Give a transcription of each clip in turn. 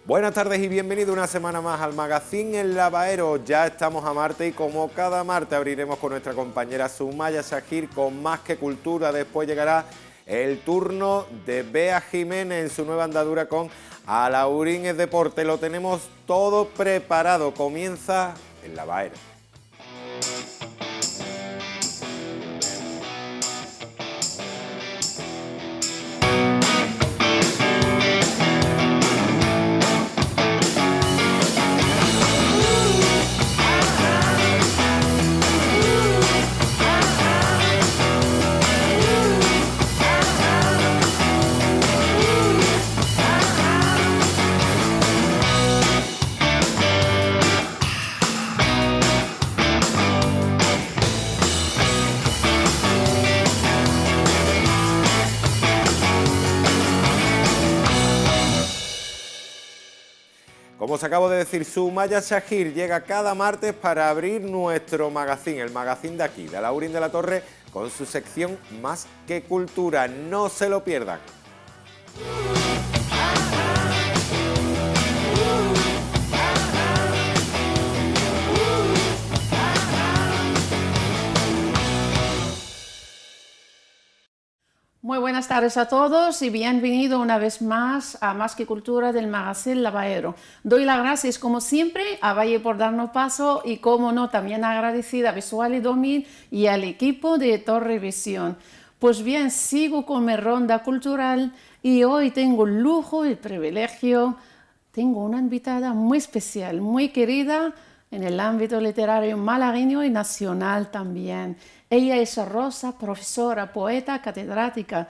Buenas tardes y bienvenido una semana más al Magazín El Lavaero. Ya estamos a martes y como cada martes abriremos con nuestra compañera Sumaya Shahir con Más que Cultura. Después llegará el turno de Bea Jiménez en su nueva andadura con Alaurín es Deporte. Lo tenemos todo preparado. Comienza El Lavaero. Como os acabo de decir, Sumaya Shahir llega cada martes para abrir nuestro magazín, el magazín de aquí, de Alaurín de la Torre, con su sección Más que Cultura. No se lo pierdan. Muy buenas tardes a todos y bienvenido una vez más a Más que Cultura del Magazín Lavaero. Doy las gracias como siempre a Valle por darnos paso y como no también agradecida a Visual y 2000 y al equipo de Torre Visión. Pues bien, sigo con mi ronda cultural y hoy tengo el lujo y el privilegio, tengo una invitada muy especial, muy querida en el ámbito literario malagueño y nacional también. Ella es Rosa, profesora, poeta, catedrática.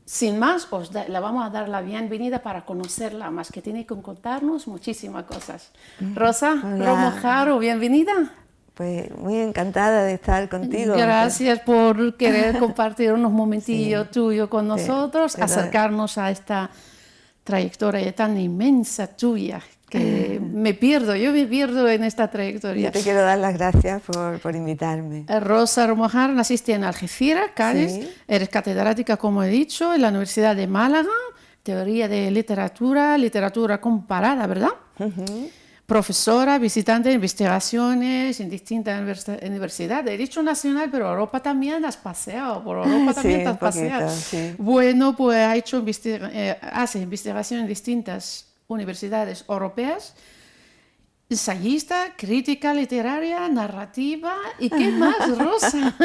Sin más, le vamos a dar la bienvenida para conocerla más, que tiene que contarnos muchísimas cosas. Rosa Romo Jaro, bienvenida. Pues muy encantada de estar contigo. Gracias por querer compartir unos momentillos tuyos con nosotros, acercarnos a esta trayectoria tan inmensa tuya, que yo me pierdo en esta trayectoria. Yo te quiero dar las gracias por invitarme. Rosa Romo Jaro, naciste en Algeciras, Cádiz, sí. Eres catedrática, como he dicho, en la Universidad de Málaga, teoría de literatura comparada, ¿verdad? Profesora, visitante de investigaciones en distintas universidades. He dicho nacional, pero Europa también has paseado, por Europa también te has paseado. Sí. Bueno, pues hace investigación en distintas universidades europeas, ensayista, crítica literaria, narrativa, ¿y qué más, Rosa?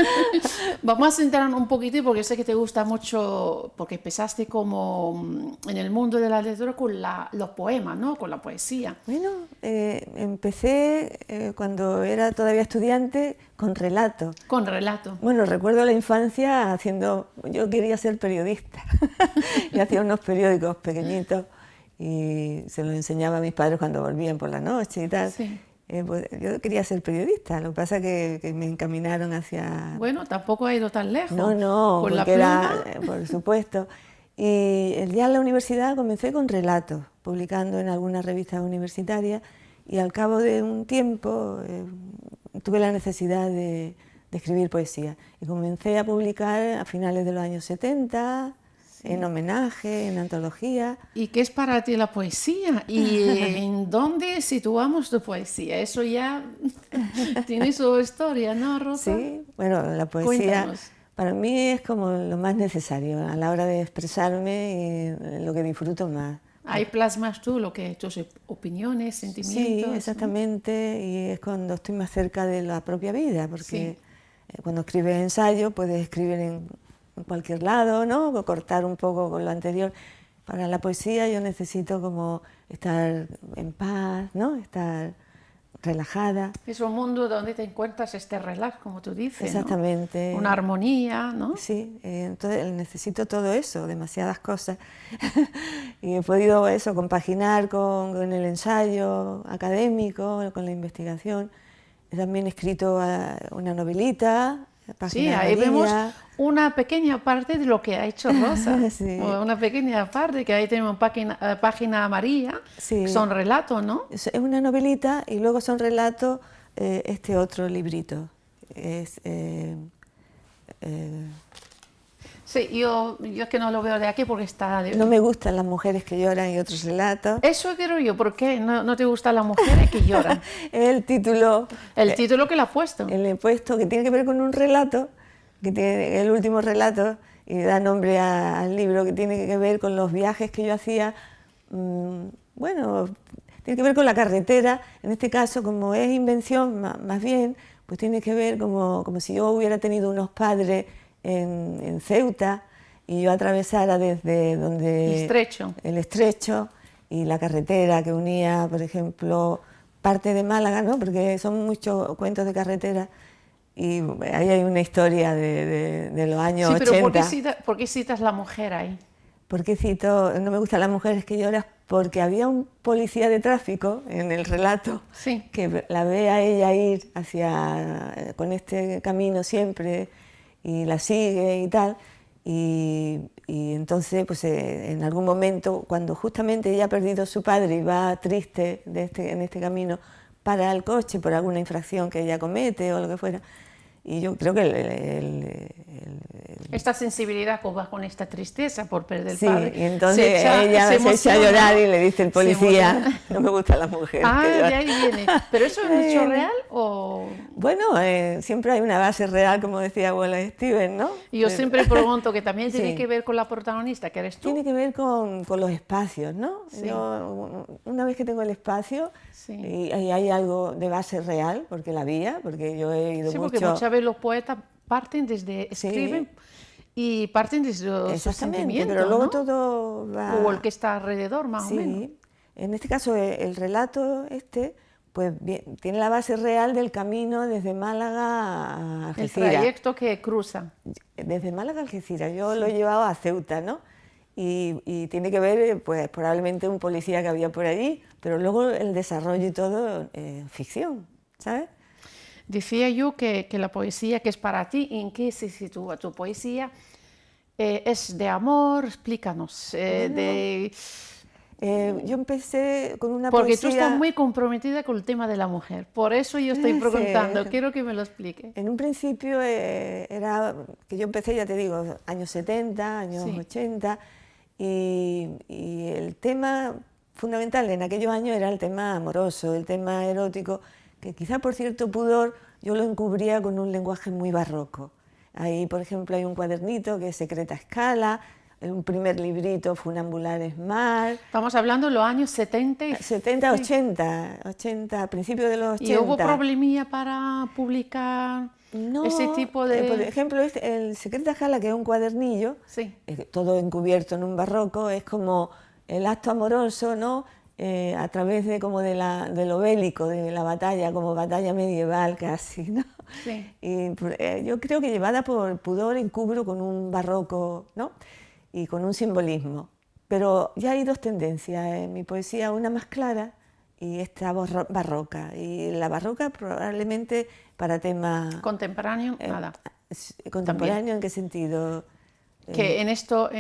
Vamos a centrarnos un poquitito, porque sé que te gusta mucho, porque empezaste como en el mundo de la literatura con los poemas, ¿no? Con la poesía. Bueno, empecé cuando era todavía estudiante con relato. Con relato. Bueno, recuerdo la infancia yo quería ser periodista, y hacía unos periódicos pequeñitos, y se los enseñaba a mis padres cuando volvían por la noche y tal. Sí. Pues yo quería ser periodista, lo que pasa es que me encaminaron hacia... Bueno, tampoco ha ido tan lejos. No, ¿Con porque la pluma? por supuesto. Y ya en la universidad comencé con relatos, publicando en algunas revistas universitarias, y al cabo de un tiempo tuve la necesidad de escribir poesía. Y comencé a publicar a finales de los años 70, en homenaje, en antología. ¿Y qué es para ti la poesía? ¿Y en dónde situamos tu poesía? Eso ya tiene su historia, ¿no, Rosa? Sí, bueno, la poesía para mí es como lo más necesario a la hora de expresarme y lo que disfruto más. Ahí plasmas tú tus opiniones, sentimientos. Sí, exactamente, y es cuando estoy más cerca de la propia vida, porque cuando escribes ensayo puedes escribir en cualquier lado, ¿no? O cortar un poco con lo anterior. Para la poesía yo necesito como estar en paz, ¿no? Estar relajada. Es un mundo donde te encuentras este relax, como tú dices. Exactamente. ¿No? Una armonía, ¿no? Sí, entonces necesito todo eso, demasiadas cosas. Y he podido compaginar con el ensayo académico, con la investigación. He también escrito una novelita. Sí, ahí vemos una pequeña parte de lo que ha hecho Rosa. Sí. Una pequeña parte, que ahí tenemos página amarilla, sí. Son relatos, ¿no? Es una novelita y luego son relatos, este otro librito. Sí, yo es que no lo veo de aquí porque está... No me gustan las mujeres que lloran y otros relatos. Eso quiero yo, ¿por qué no te gustan las mujeres que lloran? El título... El título que le has puesto. Le he puesto que tiene que ver con un relato, que tiene el último relato, y da nombre al libro, que tiene que ver con los viajes que yo hacía, bueno, tiene que ver con la carretera, en este caso, como es invención más bien, pues tiene que ver como si yo hubiera tenido unos padres en Ceuta y yo atravesara desde donde... El estrecho y la carretera que unía, por ejemplo, parte de Málaga, ¿no? Porque son muchos cuentos de carretera y ahí hay una historia de los años 80. Sí, pero ¿por qué citas la mujer ahí? ¿Por qué cito? No me gustan las mujeres que lloran, porque había un policía de tráfico en el relato sí. que la ve a ella ir con este camino siempre y la sigue y tal, y entonces pues en algún momento, cuando justamente ella ha perdido a su padre y va triste en este camino, para el coche por alguna infracción que ella comete o lo que fuera, y yo creo que esta sensibilidad que va con esta tristeza por perder el sí, padre. y entonces ella se echa a llorar y le dice el policía, no me gusta la mujer. Ah, de ahí viene. ¿Pero eso es un hecho real o...? Bueno, siempre hay una base real, como decía Wallace Stevens, ¿no? Y yo siempre pregunto que también tiene sí. que ver con la protagonista, que eres tú. Tiene que ver con los espacios, ¿no? Sí. Yo, una vez que tengo el espacio, sí. y hay algo de base real, porque la había, porque yo he ido sí, mucho... porque muchas veces los poetas parten escriben y parten desde sus sentimientos, pero luego ¿no? todo va... O el que está alrededor, más o menos. En este caso, el relato pues tiene la base real del camino desde Málaga a Algeciras. El trayecto que cruza. Desde Málaga a Algeciras, yo lo he llevado a Ceuta, ¿no? Y tiene que ver, pues probablemente un policía que había por allí, pero luego el desarrollo y todo, ficción, ¿sabes? Decía yo que la poesía que es para ti, ¿en qué se sitúa tu poesía? ¿Es de amor? Explícanos. Yo empecé con una Porque poesía... tú estás muy comprometida con el tema de la mujer, por eso yo estoy preguntando, quiero que me lo expliques. En un principio era que yo empecé, ya te digo, años 70, años 80, y el tema fundamental en aquellos años era el tema amoroso, el tema erótico, que quizá por cierto pudor yo lo encubría con un lenguaje muy barroco. Ahí, por ejemplo, hay un cuadernito que es Secreta Escala, un primer librito, Funambulares Mar. Estamos hablando de los años 70. 70, 80, a principios de los 80. ¿Y hubo problemilla para publicar ese tipo de...? Por ejemplo, el Secreta Escala, que es un cuadernillo, todo encubierto en un barroco, es como el acto amoroso, ¿no? A través de lo bélico, de la batalla, como batalla medieval casi, ¿no? Sí. Y yo creo que llevada por pudor encubro con un barroco, ¿no? Y con un simbolismo. Pero ya hay dos tendencias en mi poesía, una más clara y esta barroca. Y la barroca probablemente para temas... Contemporáneo, nada. ¿Contemporáneo También. en qué sentido? Que en esto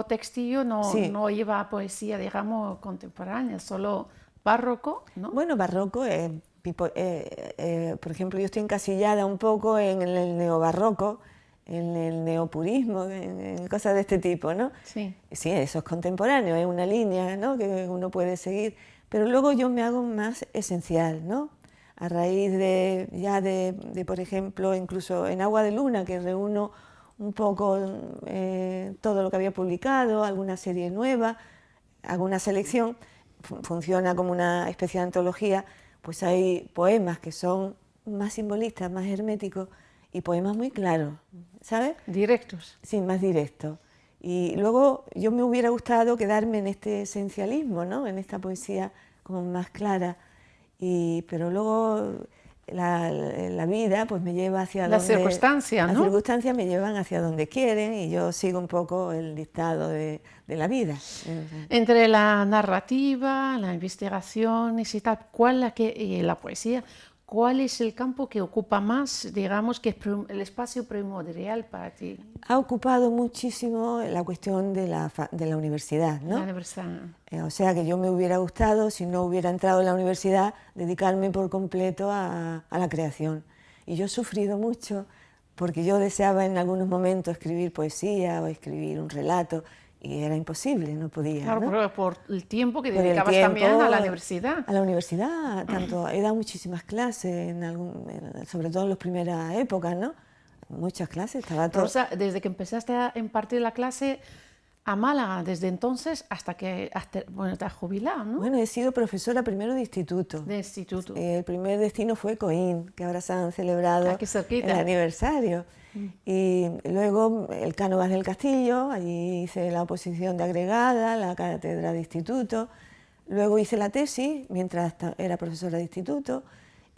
textillo no lleva poesía, digamos, contemporánea, solo barroco, ¿no? Bueno, barroco es, por ejemplo, yo estoy encasillada un poco en el neobarroco, en el neopurismo, en cosas de este tipo, ¿no? Sí. Sí, eso es contemporáneo, es una línea, ¿no?, que uno puede seguir, pero luego yo me hago más esencial, ¿no? A raíz de, por ejemplo, incluso en Agua de Luna, que reúno un poco todo lo que había publicado, alguna serie nueva, alguna selección, funciona como una especie de antología, pues hay poemas que son más simbolistas, más herméticos, y poemas muy claros, ¿sabes? Directos. Sí, más directos. Y luego yo me hubiera gustado quedarme en este esencialismo, ¿no? En esta poesía como más clara, pero luego la vida pues me lleva hacia donde... Las circunstancias, ¿no? Las circunstancias me llevan hacia donde quieren y yo sigo un poco el dictado de la vida. Entre la narrativa, la investigación y tal, y la poesía, ¿cuál es el campo que ocupa más, digamos, que es el espacio primordial para ti? Ha ocupado muchísimo la cuestión de la universidad, ¿no? La universidad. O sea que yo me hubiera gustado, si no hubiera entrado en la universidad, dedicarme por completo a la creación. Y yo he sufrido mucho porque yo deseaba en algunos momentos escribir poesía o escribir un relato, y era imposible, no podía. Claro, ¿no? pero por el tiempo que Por el dedicabas tiempo, también a la universidad. A la universidad, tanto, he dado muchísimas clases, sobre todo en las primeras épocas, ¿no? Muchas clases, estaba todo. Rosa, desde que empezaste a impartir la clase a Málaga, desde entonces bueno, te has jubilado, ¿no? Bueno, he sido profesora primero de instituto. De instituto. El primer destino fue Coín, que ahora se han celebrado Aquí cerquita. el aniversario. Y luego el Cánovas del Castillo, allí hice la oposición de agregada, la cátedra de instituto. Luego hice la tesis mientras era profesora de instituto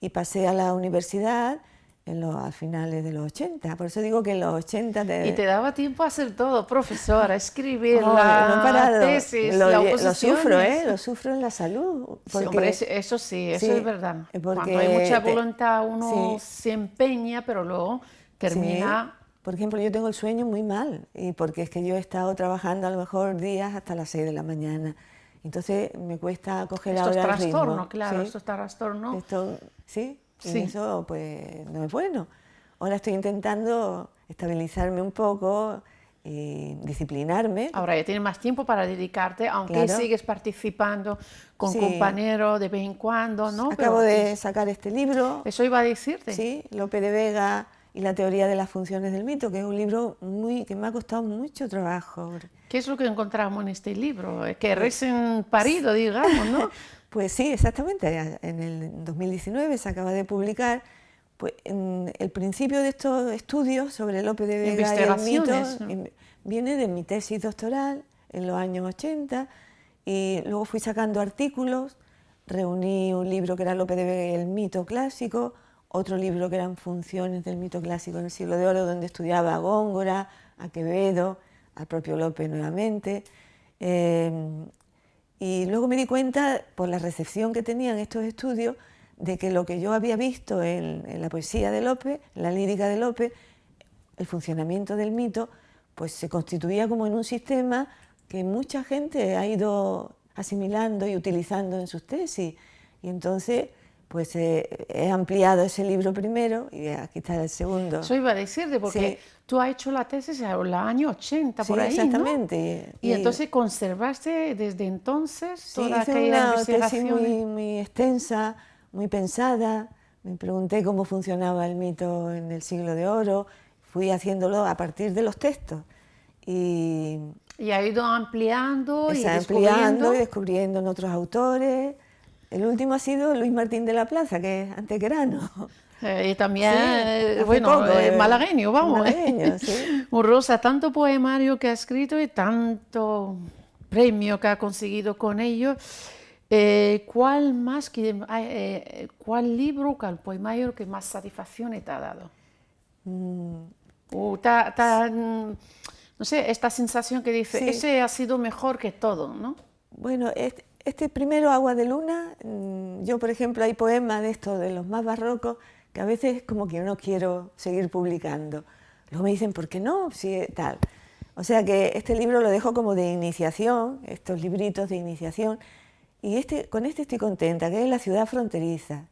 y pasé a la universidad a finales de los 80. Por eso digo que en los 80... Y te daba tiempo a hacer todo, profesora, escribir, no he la parado. tesis, lo la oposición. Lo sufro en la salud. Sí, hombre, eso sí, eso sí, es verdad. porque Cuando hay mucha voluntad uno sí. se empeña, pero luego termina... Sí. Por ejemplo, yo tengo el sueño muy mal, y porque es que yo he estado trabajando a lo mejor días hasta las 6 de la mañana. Entonces me cuesta coger Esto es ahora el ritmo. trastorno, claro, ¿sí? esto es trastorno. Sí, Sí. y eso pues no es bueno. Ahora estoy intentando estabilizarme un poco y disciplinarme. Ahora ya tienes más tiempo para dedicarte, aunque Claro. sigues participando con Sí. compañeros de vez en cuando, ¿no? Acabo Pero de sacar este libro, eso iba a decirte. sí, Lope de Vega y la teoría de las funciones del mito, que es un libro que me ha costado mucho trabajo. ¿Qué es lo que encontramos en este libro? Que recién parido, digamos, ¿no? Pues sí, exactamente. En el 2019 se acaba de publicar pues, en el principio de estos estudios sobre Lope de Vega y el mito. Investigaciones. Viene de mi tesis doctoral en los años 80 y luego fui sacando artículos, reuní un libro que era Lope de Vega y el mito clásico, otro libro que eran Funciones del mito clásico en el siglo de oro, donde estudiaba a Góngora, a Quevedo, al propio Lope nuevamente. Y luego me di cuenta, por la recepción que tenían estos estudios, de que lo que yo había visto en la poesía de Lope, en la lírica de Lope, el funcionamiento del mito, pues se constituía como en un sistema que mucha gente ha ido asimilando y utilizando en sus tesis. Y entonces pues he ampliado ese libro primero y aquí está el segundo. Eso iba a decirte, porque Sí. tú has hecho la tesis en los años 80, por Sí, ahí, exactamente. ¿no? Y entonces conservaste desde entonces Sí, toda hice aquella una tesis investigación. muy extensa, muy pensada. Me pregunté cómo funcionaba el mito en el siglo de oro. Fui haciéndolo a partir de los textos. Y Y ha ido ampliando y ampliando descubriendo. y descubriendo en otros autores. El último ha sido Luis Martín de la Plaza, que es antequerano. Y también, Sí, hace bueno, poco, malagueño, vamos. malagueño, sí. Rosa, tanto poemario que ha escrito y tanto premio que ha conseguido con ello. ¿Cuál libro, cuál poemario que más satisfacciones te ha dado? O no sé, esta sensación que dice, Sí. ese ha sido mejor que todo, ¿no? Bueno, este primero, Agua de Luna, yo por ejemplo hay poemas de estos, de los más barrocos, que a veces como que no quiero seguir publicando. Luego me dicen, ¿por qué no? Sí, tal. O sea que este libro lo dejo como de iniciación, estos libritos de iniciación, y con este estoy contenta, que es La ciudad fronteriza,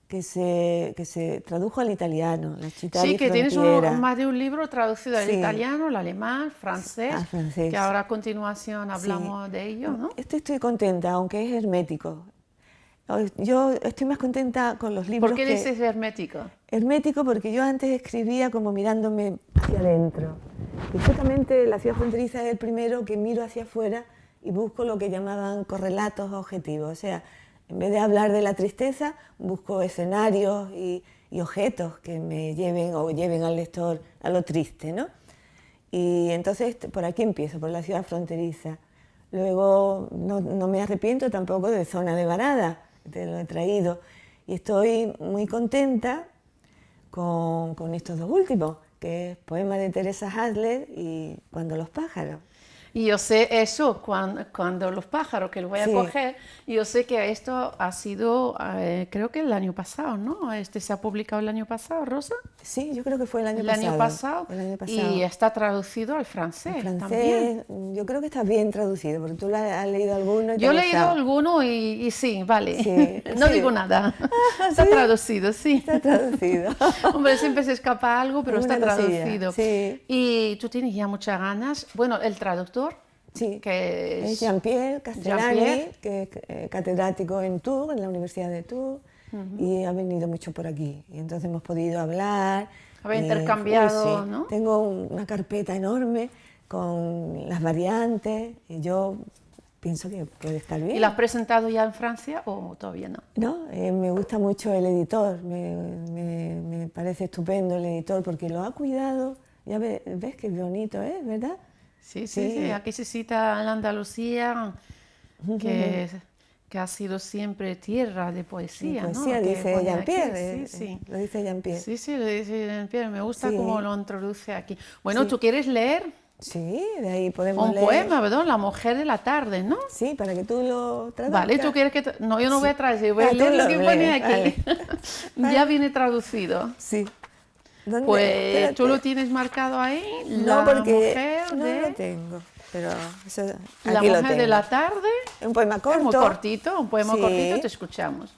que se tradujo al italiano, La città Sí, di que tienes frontiera. más de un libro traducido al Sí. italiano, al alemán, francés, Al francés. que ahora a continuación Sí. hablamos de ello, ¿no? Estoy contenta, aunque es hermético. Yo estoy más contenta con los libros ¿Por qué que... dices hermético? Hermético porque yo antes escribía como mirándome hacia adentro. Y justamente La ciudad fronteriza es el primero que miro hacia afuera y busco lo que llamaban correlatos objetivos. O sea, en vez de hablar de la tristeza, busco escenarios y objetos que me lleven o lleven al lector a lo triste, ¿no? Y entonces por aquí empiezo, por La ciudad fronteriza. Luego no me arrepiento tampoco de Zona de Varada, te lo he traído. Y estoy muy contenta con estos dos últimos, que es poema de Teresa Hasler y Cuando los pájaros. Y yo sé eso, cuando los pájaros, que los voy a Sí. coger, yo sé que esto ha sido, creo que el año pasado, ¿no? Este se ha publicado el año pasado, Rosa. Sí, yo creo que fue el año El pasado. año pasado. El año pasado. Y está traducido al francés, En también. francés, yo creo que está bien traducido, porque tú has leído alguno y te Yo ha he leído gustado. alguno y sí, vale. Sí, No sí. digo nada. Está ¿sí? traducido, sí. Está traducido. Hombre, siempre se escapa algo, pero está Alguna cosilla, traducido. sí. Y tú tienes ya muchas ganas. Bueno, el traductor, Sí, que es es Jean-Pierre Castellani, Jean-Pierre. que es catedrático en Tours, en la Universidad de Tours, y ha venido mucho por aquí. Y entonces hemos podido hablar. Había intercambiado, uy, sí. ¿no? Tengo una carpeta enorme con las variantes, y yo pienso que puede estar bien. ¿Y lo has presentado ya en Francia o todavía no? No, me gusta mucho el editor, me parece estupendo el editor porque lo ha cuidado. Ya ves qué bonito es, ¿verdad? Sí, sí, sí. Aquí se cita la Andalucía, que ha sido siempre tierra de poesía, ¿no? Poesía, Que dice pone aquí, Jean-Pierre, sí, sí. lo dice Jean-Pierre. Sí, sí, lo dice Jean-Pierre. Me gusta Sí. cómo lo introduce aquí. Bueno, Sí. ¿tú quieres leer Sí, de ahí podemos un leer. poema, ¿verdad? La mujer de la tarde, ¿no? Sí, para que tú lo traduzcas. Vale, ¿tú quieres que...? No, yo no voy a traducir, voy Ah, a tú leer lo lo que pone lees, aquí. vale. Ya viene traducido. Sí. ¿Dónde? Pues Espérate. tú lo tienes marcado ahí, No, la porque mujer no de... lo tengo, pero eso, La aquí lo mujer de tengo. la tarde, Un poema corto. muy cortito, un poema Sí. cortito, te escuchamos.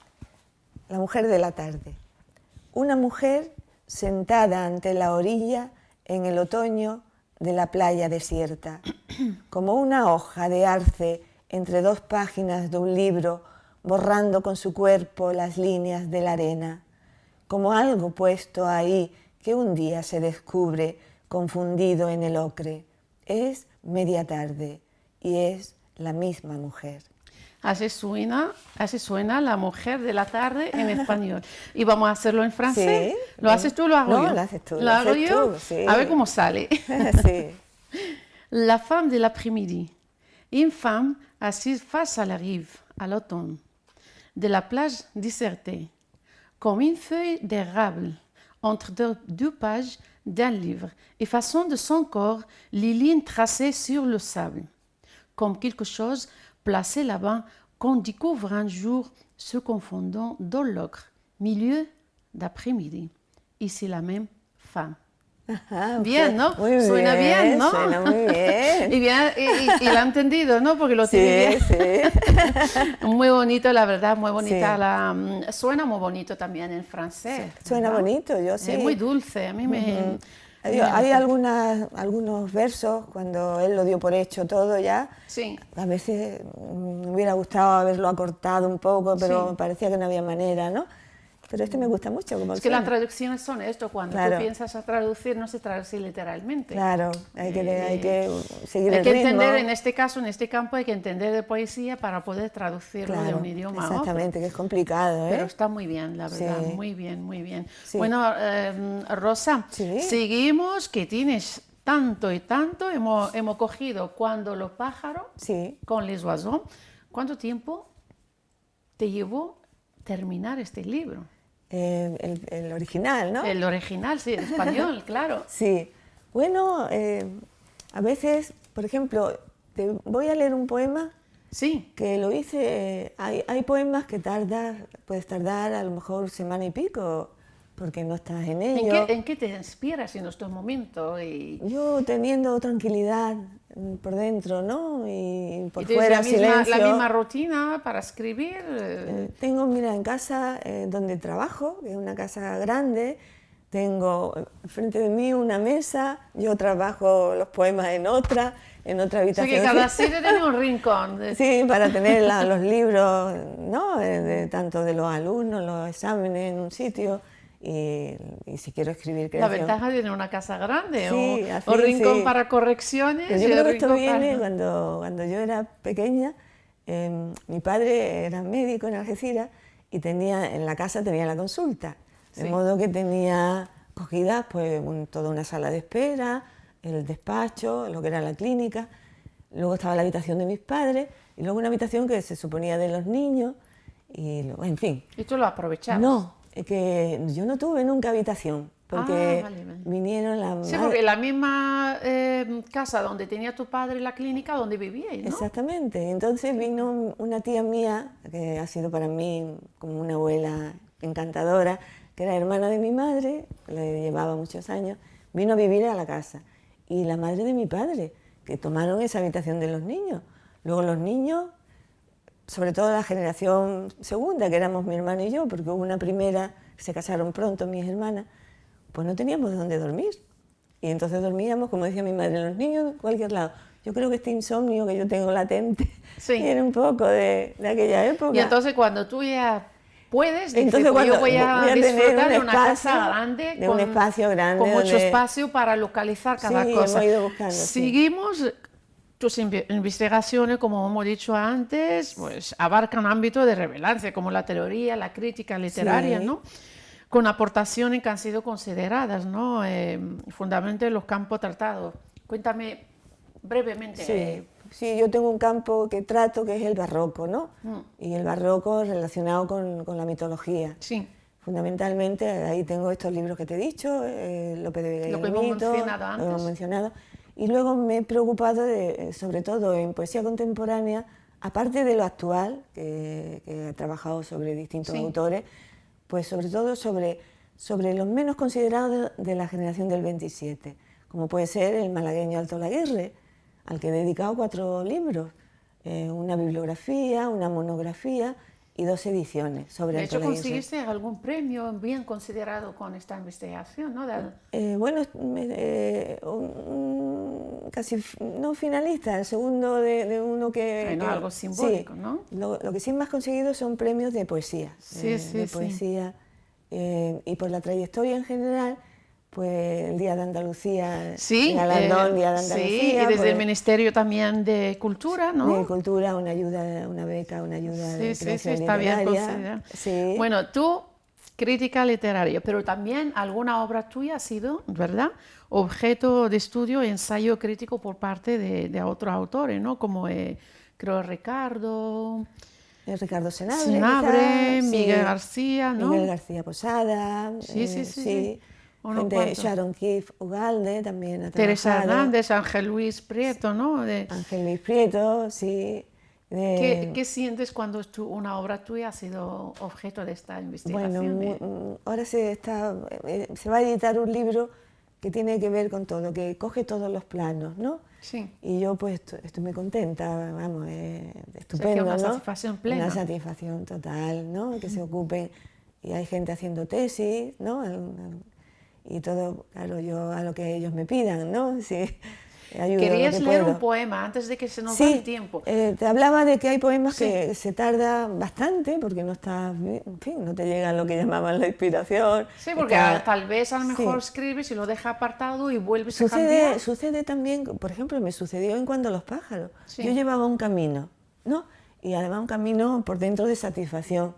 La mujer de la tarde. Una mujer sentada ante la orilla en el otoño de la playa desierta, como una hoja de arce entre dos páginas de un libro, borrando con su cuerpo las líneas de la arena, como algo puesto ahí que un día se descubre confundido en el ocre. Es media tarde y es la misma mujer. Así suena la mujer de la tarde en español. Y vamos a hacerlo en francés. Sí. ¿Lo haces tú o lo hago No, yo? lo haces tú, ¿Lo lo hago haces yo? tú, sí. A ver cómo sale. Sí. La femme de l'après-midi. Une femme assise face à la rive, à l'automne, de la plage désertée, comme une feuille d'érable entre deux pages d'un livre, effaçant de son corps les lignes tracées sur le sable, comme quelque chose placé là-bas qu'on découvre un jour se confondant dans l'ocre, milieu d'après-midi. Et c'est la même femme. Ajá, Bien, ¿no? Muy Suena bien, ¿no? Suena muy bien. Y lo ha entendido, ¿no? Porque lo tiene Sí, bien. sí. Muy bonito, la verdad, muy bonita. Sí. Suena muy bonito también en francés. Suena ¿verdad? bonito, yo sí. Es muy dulce, a mí me... Hay algunos versos, cuando él lo dio por hecho todo ya, Sí. a veces me hubiera gustado haberlo acortado un poco, pero Sí. me parecía que no había manera, ¿no? Pero este me gusta mucho. Como Es que las suena. traducciones son esto, cuando Claro. tú piensas a traducir, no se traduce literalmente. Claro, hay que seguir Hay el que ritmo. entender, en este caso, en este campo, hay que entender de poesía para poder traducirlo de Claro, un idioma a otro. exactamente, que es complicado, ¿eh? Pero está muy bien, la verdad, Sí. muy bien, muy bien. Sí. Bueno, Rosa, Sí. seguimos, que tienes tanto y tanto. Hemos cogido Cuando los pájaros, Sí. con Les Oiseaux. ¿Cuánto tiempo te llevó terminar este libro? El original, ¿no? El original, sí, el español, claro. Sí. Bueno, a veces, por ejemplo, te voy a leer un poema Sí, que lo hice. Hay poemas que puedes tardar a lo mejor semana y pico, porque no estás en ello. ¿En qué te inspiras en estos momentos? Yo teniendo tranquilidad por dentro, ¿no? Y por ¿Y tienes fuera la silencio. misma rutina para escribir? Tengo, mira, en casa donde trabajo, que es una casa grande, tengo frente de mí una mesa, yo trabajo los poemas en otra O habitación. sea que cada sitio tiene un rincón. Sí, para tener los libros, ¿no? Tanto de los alumnos, los exámenes en un sitio, y si quiero escribir La creación. ventaja de tener una casa grande, Sí, así, o rincón sí. para correcciones. Pero yo y creo que esto rincón viene para- cuando yo era pequeña. Mi padre era médico en Algeciras y en la casa tenía la consulta, de Sí. modo que tenía cogidas pues, toda una sala de espera, el despacho, lo que era la clínica, luego estaba la habitación de mis padres y luego una habitación que se suponía de los niños, y en fin. Y tú lo aprovechabas. No, es que yo no tuve nunca habitación, porque vale, vale. vinieron la Sí, madre- porque la misma casa donde tenía tu padre la clínica, donde vivíais, ¿no? Exactamente. Entonces vino una tía mía, que ha sido para mí como una abuela encantadora, que era hermana de mi madre, le llevaba muchos años, vino a vivir a la casa. Y la madre de mi padre, que tomaron esa habitación de los niños. Luego los niños, sobre todo la generación segunda, que éramos mi hermano y yo, porque hubo una primera, se casaron pronto mis hermanas, pues no teníamos dónde dormir. Y entonces dormíamos, como decía mi madre, los niños en cualquier lado. Yo creo que este insomnio que yo tengo latente Sí. viene un poco de aquella época. Y entonces cuando tú ya puedes, dices, Entonces, pues yo cuando voy a tener disfrutar de un una espacio, casa grande, de un espacio grande con mucho donde- espacio para localizar cada Sí, cosa. hemos ido buscando, sí. Seguimos, tus investigaciones, como hemos dicho antes, pues abarcan ámbitos de relevancia, como la teoría, la crítica literaria, Sí. ¿no? Con aportaciones que han sido consideradas, ¿no? Fundamentalmente en los campos tratados. Cuéntame brevemente. Sí, yo tengo un campo que trato que es el barroco, ¿no? Mm. Y el barroco relacionado con la mitología. Sí. Fundamentalmente, ahí tengo estos libros que te he dicho, Lope de Vega y Lo que el hemos mito, mencionado lo hemos antes. mencionado. Y luego me he preocupado, sobre todo en poesía contemporánea, aparte de lo actual, que he trabajado sobre distintos Sí. autores, pues sobre todo sobre los menos considerados de la generación del 27, como puede ser el malagueño Alto Laguirre, al que he dedicado 4 libros, una bibliografía, una monografía y 2 ediciones sobre De Alto hecho, Laguirre. conseguiste algún premio bien considerado con esta investigación, ¿no? Bueno, casi no finalista, el segundo de uno que... Bueno, algo simbólico, sí, ¿no? Lo que sí más conseguido son premios de poesía. Sí, sí, de sí. poesía. Y por la trayectoria en general, pues el Día de Andalucía, Sí, el galardón Día de sí, Andalucía. y desde pues, el Ministerio también de Cultura, ¿no? de Cultura, una ayuda, una beca, una ayuda de Sí, creación está bien literaria. considerado. Sí. Bueno, tú, crítica literaria, pero también alguna obra tuya ha sido, ¿verdad?, objeto de estudio e ensayo crítico por parte de otros autores, ¿no? Como, creo, Ricardo Ricardo Senabre, Senabre, quizás, Miguel sí. García, ¿no? Miguel García Posada, Sí, sí. Unos gente, cuantos. Sharon Keefe Ugalde también ha Teresa trabajado. Hernández, Ángel Luis Prieto, ¿no? Ángel Luis Prieto, sí. ¿Qué sientes cuando una obra tuya ha sido objeto de esta investigación? Bueno, ahora se va a editar un libro que tiene que ver con todo, que coge todos los planos, ¿no? Sí. Y yo pues estoy muy contenta, vamos, estupendo, una ¿no? satisfacción plena. Una satisfacción total, ¿no? Que se ocupen, y hay gente haciendo tesis, ¿no? Y todo, claro, yo a lo que ellos me pidan, ¿no? Sí, ayudo ¿Querías a lo que leer puedo. un poema antes de que se nos Sí, vaya el tiempo? te hablaba de que hay poemas Sí. que se tarda bastante porque no está, en fin, no te llega lo que llamaban la inspiración. Sí, porque Está- tal vez a lo mejor sí. escribes y lo dejas apartado y vuelves a cambiar. Sucede también, por ejemplo, me sucedió en Cuando los pájaros. Sí. Yo llevaba un camino, ¿no? Y además un camino por dentro de satisfacción.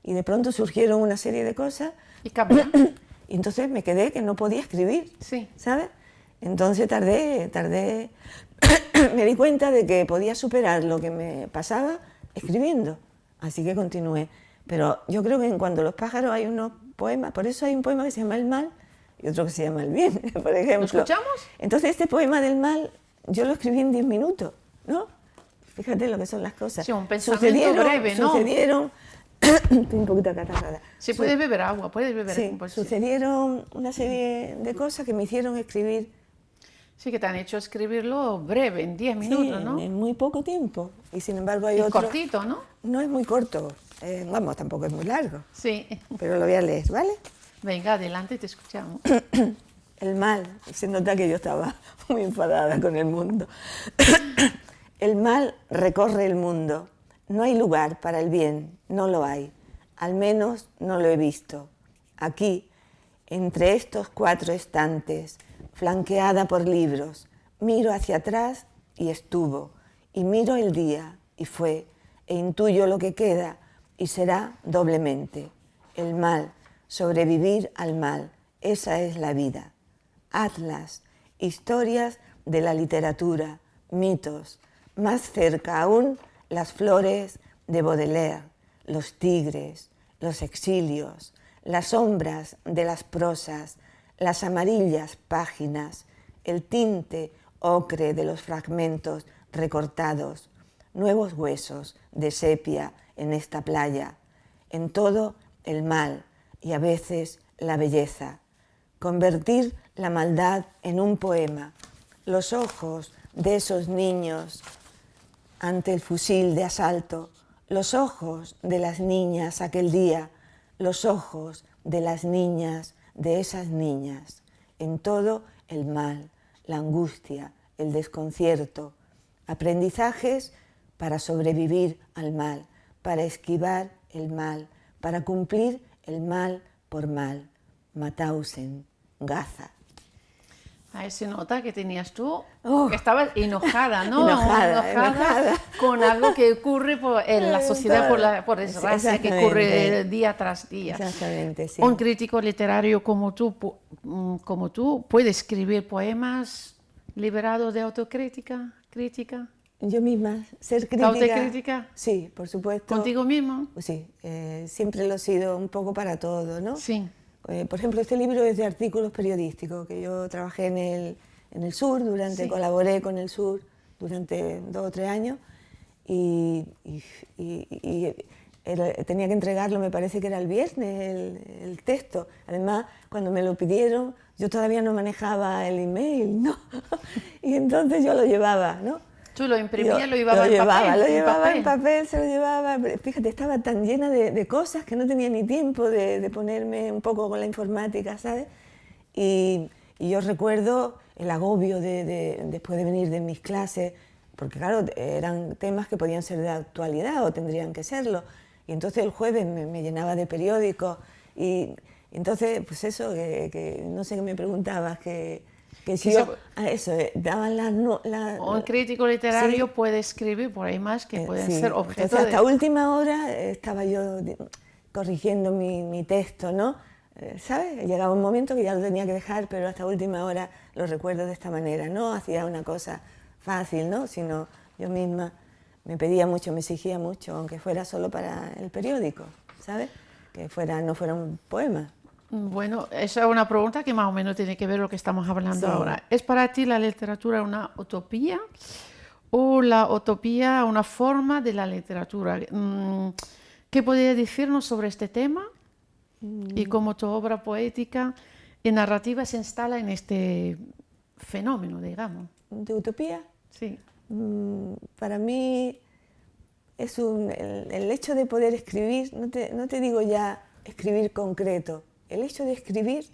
Y de pronto surgieron una serie de cosas Y cambia. y entonces me quedé que no podía escribir, Sí. ¿sabes? Entonces tardé, me di cuenta de que podía superar lo que me pasaba escribiendo, así que continué. Pero yo creo que en Cuando los pájaros hay unos poemas, por eso hay un poema que se llama El mal y otro que se llama El bien, por ejemplo. ¿Lo escuchamos? Entonces este poema del mal yo lo escribí en 10 minutos, ¿no? Fíjate lo que son las cosas. Sí, un pensamiento breve, ¿no? Sucedieron, estoy un poquito acatarrada. Sí, puedes beber agua, puedes beber Sí, agua, sí. sucedieron una serie de cosas que me hicieron escribir Sí, que te han hecho escribirlo breve, en 10 minutos, sí, ¿no? en muy poco tiempo. Y sin embargo hay Y otro... cortito, ¿no? No es muy corto, vamos, tampoco es muy largo, Sí. pero lo voy a leer, ¿vale? Venga, adelante, te escuchamos. El mal, se nota que yo estaba muy enfadada con el mundo. El mal recorre el mundo. No hay lugar para el bien, no lo hay. Al menos no lo he visto. Aquí, entre estos 4 estantes, flanqueada por libros, miro hacia atrás y estuvo, y miro el día y fue, e intuyo lo que queda y será doblemente. El mal, sobrevivir al mal, esa es la vida. Atlas, historias de la literatura, mitos, más cerca aún las flores de Baudelaire, los tigres, los exilios, las sombras de las prosas, las amarillas páginas, el tinte ocre de los fragmentos recortados, nuevos huesos de sepia en esta playa, en todo el mal y a veces la belleza. Convertir la maldad en un poema, los ojos de esos niños ante el fusil de asalto, los ojos de las niñas aquel día, los ojos de las niñas, de esas niñas, en todo el mal, la angustia, el desconcierto, aprendizajes para sobrevivir al mal, para esquivar el mal, para cumplir el mal por mal. Mauthausen, Gaza. Ahí se nota que tenías tú, Oh. que estabas enojada, ¿no? Enojada. Con algo que ocurre en la sociedad, por desgracia, que ocurre Exactamente. día tras día. Exactamente, sí. Un crítico literario como tú puede escribir poemas liberados de autocrítica, crítica, Yo misma, ser crítica. autocrítica, Sí, por supuesto. contigo mismo. Sí, siempre lo he sido un poco para todo, ¿no? Sí. Por ejemplo, este libro es de artículos periodísticos, que yo trabajé en el Sur, Sí. colaboré con el Sur durante 2 o 3 años y tenía que entregarlo, me parece que era el viernes, el texto. Además, cuando me lo pidieron, yo todavía no manejaba el email, ¿no? Y entonces yo lo llevaba, ¿no? Tú lo imprimías, Yo lo llevabas en papel. lo llevaba en papel, se lo llevaba. Fíjate, estaba tan llena de cosas que no tenía ni tiempo de ponerme un poco con la informática, ¿sabes? Y yo recuerdo el agobio después de venir de mis clases, porque claro, eran temas que podían ser de actualidad o tendrían que serlo. Y entonces el jueves me llenaba de periódicos y entonces, pues eso, que no sé qué me preguntabas, que si yo, daban Un crítico literario sí. puede escribir por ahí más que pueden sí. ser objeto Entonces, hasta de... última hora estaba yo corrigiendo mi texto, ¿no? ¿Sabes? Llegaba un momento que ya lo tenía que dejar, pero hasta última hora lo recuerdo de esta manera. No hacía una cosa fácil, ¿no? Sino yo misma me pedía mucho, me exigía mucho, aunque fuera solo para el periódico, ¿sabes? Que no fuera un poema. Bueno, esa es una pregunta que más o menos tiene que ver con lo que estamos hablando Sí. ahora. ¿Es para ti la literatura una utopía o la utopía una forma de la literatura? ¿Qué podrías decirnos sobre este tema y cómo tu obra poética y narrativa se instala en este fenómeno, digamos? ¿De utopía? Sí. Para mí es el hecho de poder escribir, no te digo ya escribir concreto, el hecho de escribir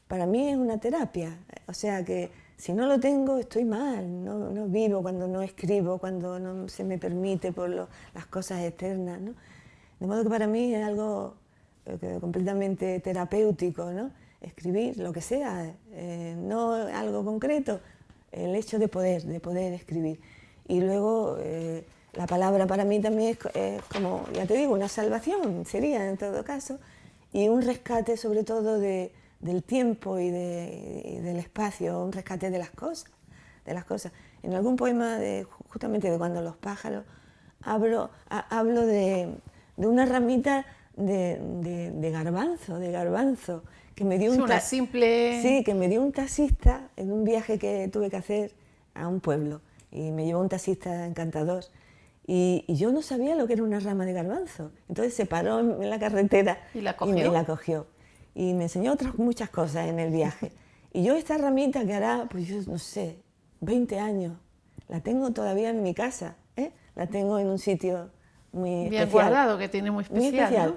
para mí es una terapia, o sea que si no lo tengo estoy mal, no vivo cuando no escribo, cuando no se me permite por las cosas externas, ¿no? De modo que para mí es algo completamente terapéutico, ¿no? Escribir lo que sea, no algo concreto, el hecho de poder escribir. Y luego la palabra para mí también es como, ya te digo, una salvación, sería en todo caso, y un rescate sobre todo del tiempo y del espacio, un rescate de las cosas. En algún poema, justamente de Cuando los pájaros, hablo de una ramita de garbanzo, que me dio una simple... Sí, que me dio un taxista en un viaje que tuve que hacer a un pueblo, y me llevó un taxista encantador. Y yo no sabía lo que era una rama de garbanzo. Entonces se paró en la carretera ¿Y la me cogió? la cogió. Y me enseñó muchas cosas en el viaje. Y yo esta ramita que hará, pues yo no sé, 20 años, la tengo todavía en mi casa, ¿eh? La tengo en un sitio muy Bien especial. guardado, que tiene muy Muy especial, especial. ¿no?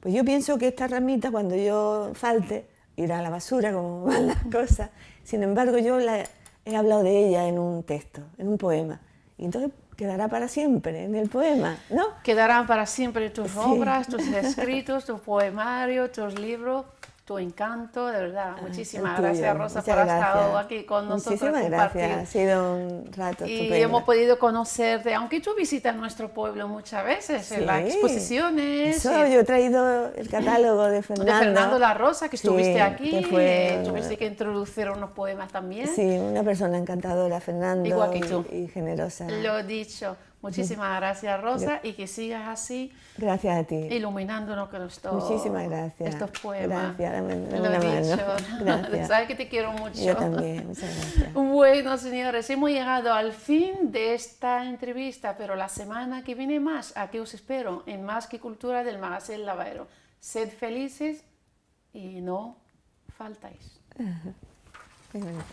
Pues yo pienso que esta ramita, cuando yo falte, irá a la basura, como van las cosas. Sin embargo, yo he hablado de ella en un texto, en un poema. Y entonces quedará para siempre en el poema, ¿no? Quedarán para siempre tus Sí. obras, tus escritos, tu poemario, tus libros, tu encanto, de verdad. Muchísimas El tuyo. gracias, Rosa, Muchas por haber gracias. estado aquí con nosotros. Muchísimas compartir. gracias, ha sido un rato Y estupendo. hemos podido conocerte, aunque tú visitas nuestro pueblo muchas veces, en las Sí. exposiciones. Eso, yo he traído el catálogo de Fernando. De Fernando La Rosa, que Sí, estuviste aquí, que fue- tuviste que introducir unos poemas también. Sí, una persona encantadora, Fernando, Igual que tú. y generosa. Lo dicho. Muchísimas gracias, Rosa, y que sigas así, Gracias a ti. iluminándonos con Muchísimas gracias. estos poemas. Gracias, dame Lo una he mano. dicho. Gracias. Sabes que te quiero mucho. Yo también, muchas gracias. Bueno, señores, hemos llegado al fin de esta entrevista, pero la semana que viene más, aquí os espero en Más que Cultura del Magazine Lavaero. Sed felices y no faltáis. Qué bonito.